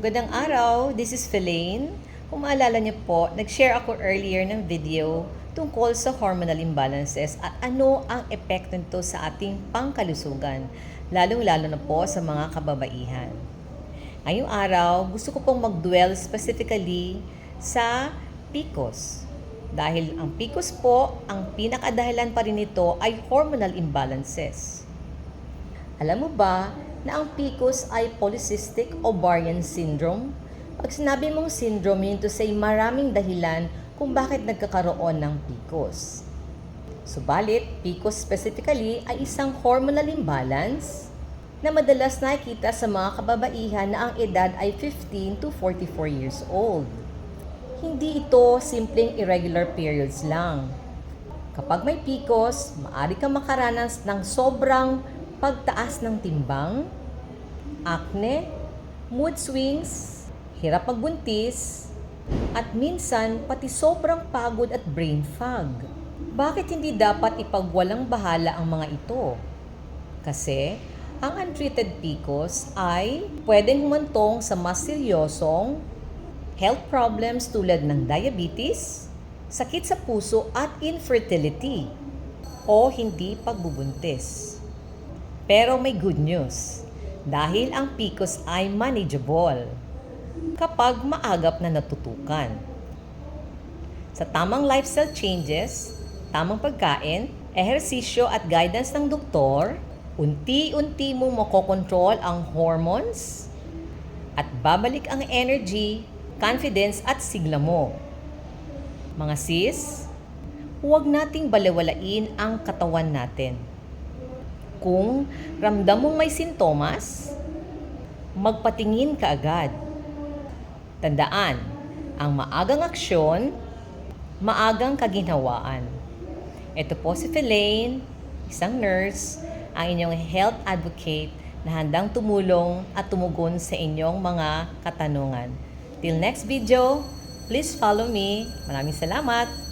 Magandang araw, this is Phelaine. Kung maalala niyo po, nag-share ako earlier ng video tungkol sa hormonal imbalances at ano ang epekto nito sa ating pangkalusugan, lalong-lalo na po sa mga kababaihan. Ngayong araw, gusto ko pong mag-dwell specifically sa PCOS. Dahil ang PCOS po, ang pinakadahilan pa rin nito ay hormonal imbalances. Alam mo ba na ang PCOS ay Polycystic Ovarian Syndrome? Pag sinabi mong syndrome, yun to say maraming dahilan kung bakit nagkakaroon ng PCOS. Subalit, PCOS specifically ay isang hormonal imbalance na madalas nakikita sa mga kababaihan na ang edad ay 15 to 44 years old. Hindi ito simpleng irregular periods lang. Kapag may PCOS, maaari kang makaranas ng sobrang pagtaas ng timbang, acne, mood swings, hirap magbuntis, at minsan pati sobrang pagod at brain fog. Bakit hindi dapat ipagwalang bahala ang mga ito? Kasi ang untreated PCOS ay pwedeng humantong sa mas seryosong health problems tulad ng diabetes, sakit sa puso at infertility o hindi pagbubuntis. Pero may good news, dahil ang PCOS ay manageable kapag maagap na natutukan. Sa tamang lifestyle changes, tamang pagkain, ehersisyo at guidance ng doktor, unti-unti mong makokontrol ang hormones at babalik ang energy, confidence at sigla mo. Mga sis, huwag nating balewalain ang katawan natin. Kung ramdam mong may sintomas, magpatingin ka agad. Tandaan, ang maagang aksyon, maagang kaginhawaan. Ito po si Phelaine, isang nurse, ang inyong health advocate na handang tumulong at tumugon sa inyong mga katanungan. Till next video, please follow me. Maraming salamat!